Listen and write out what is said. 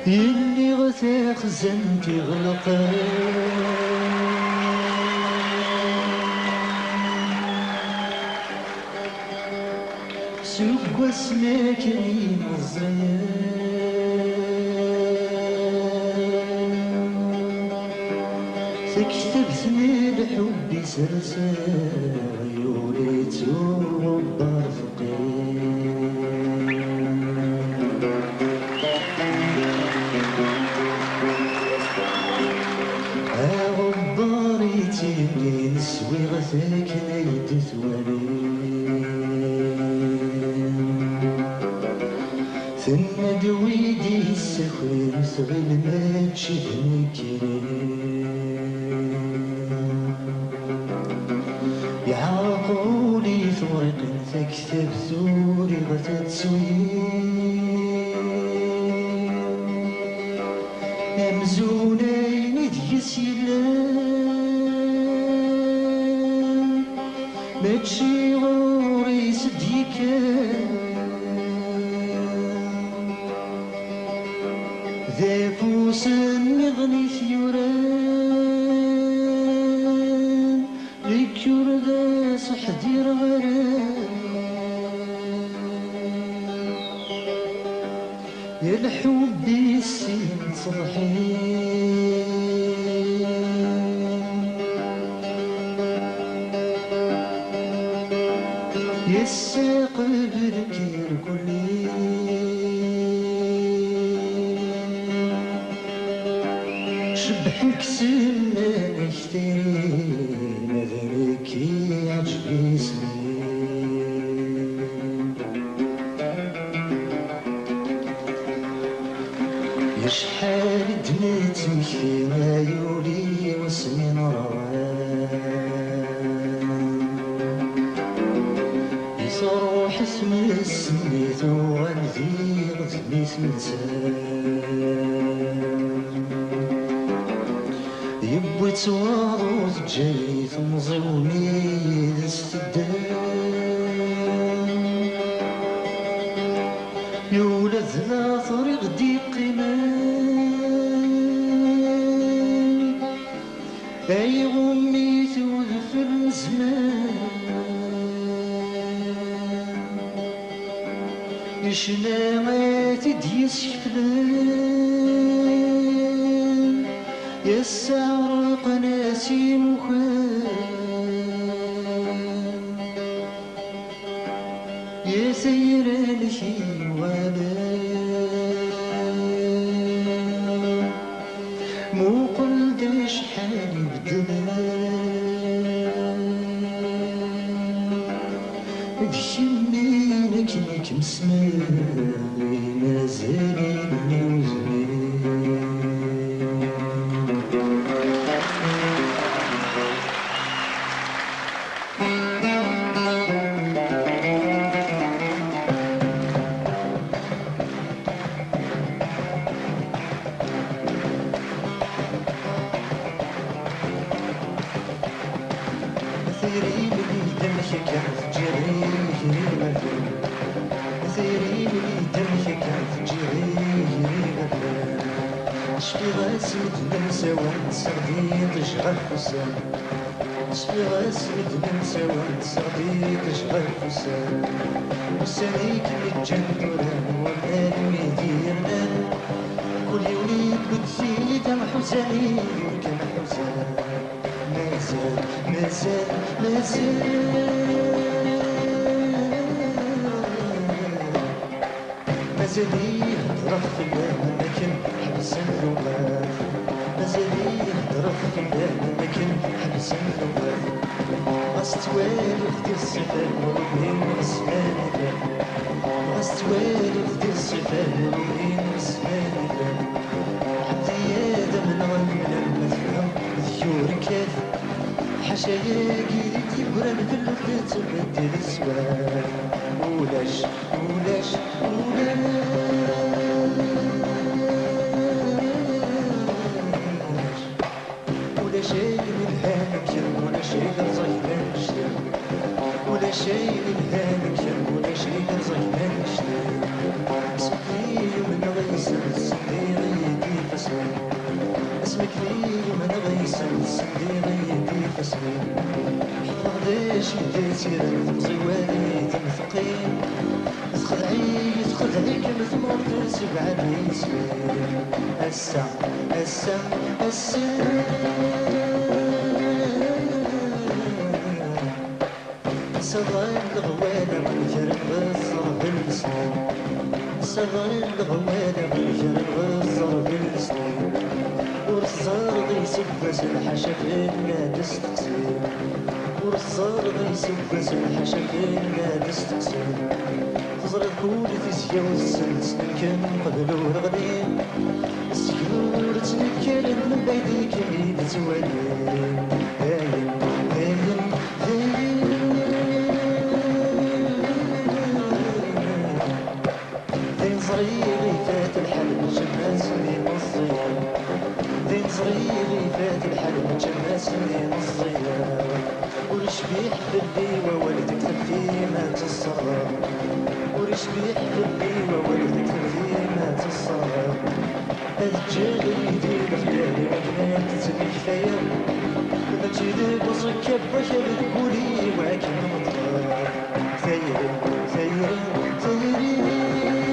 اللي غتخزن تغلق سوق واسمك ريم الزيان تكتبت من الحب سرسار يوليت غبار فقير غباريتي منين نسوي غثاك نايد ثوالي ثم دويدي السخوين ثغل ما تشدني كريم يعاقولي ثورق تكتب ثوري غتتسوي أمزونين ديس يلان ماشي غوري سديكان ذا فوس يغني ثيوران ليكور ذا صحدير غرام يا الحب السين صلحين يساق بالكير كلي شبحك سنة نشتري نذرك يعجبي سنين يشحال دنيت مكينا يولي وسنين روان يصروح اسم السميت والذي غزني سمتان يبوي تواضو تجري تمضي وميد استدان يولد ذا طريق ديقمان أي غميت وذفر زمان يشنامات ديس شفلان يسعرق ناسي مخان يا سير الحيوانات مو قلت شحال بدلان دشمينك ليك مسماري مازالي نوزمين ثيري بلي دمشك جري جري غفل ثيري بلي دمشك جري جري غفل شفي غاسمد ننسى ونسردي تشغل حسان شفي غاسمد ننسى ونسردي تشغل حسان وسانيك متجندران والنار ميديرنا كل يوليد بتزيد دم حساني كم حسان مازال مازال مازال يهضر في البال لكن حبس اللغات مازال يهضر في البال لكن حبس اللغات غاستوالف ديال الصفات وربين السمان غاستوالف ديال الصفات وربين السمان عبدي آدم الغنى ما تفهم ذيور كاف شايقي تيقرا الفلوت تبدل السوار ولاش ولاش ولا شيء من هانك ولا شيء صيفان شتاء ولا شيء من هانك ولا شيء صيفان شتاء اسمك لي من غيسان سندي غيدي فسمي اسمك لي من غيسان سندي غيدي فسمي حفظيش بديتي زوالي تنفقين تخدعيك مثمر تسبع بيسمي هسا هسا هسا صغر الغوالة والجرن غصر بالسنين صغر الغوالة والجرن غصر بالسنين ورصار غيسبس الحشا فينا تستقسم ورصار غيسبس الحشا فينا تستقسم خزر الكول في سيا والسنس كان قبل ورغدين السيور تنكالت من بعيدك اللي تتوالين هاين هاين هاين صغيري فات الحلم جماس من الصيام ذين صغيري فات الحلم جماس من الصيام ورشبيح بالليوة والدك تبكي مات الصغار ورشبيح بالليوة والدك تبكي مات الصغار الجيل يدير خيالي وجنان تسمي كفاية لما تجيلك وصك بشر تقولي وعاك مطلع ثيري ثيري ثيري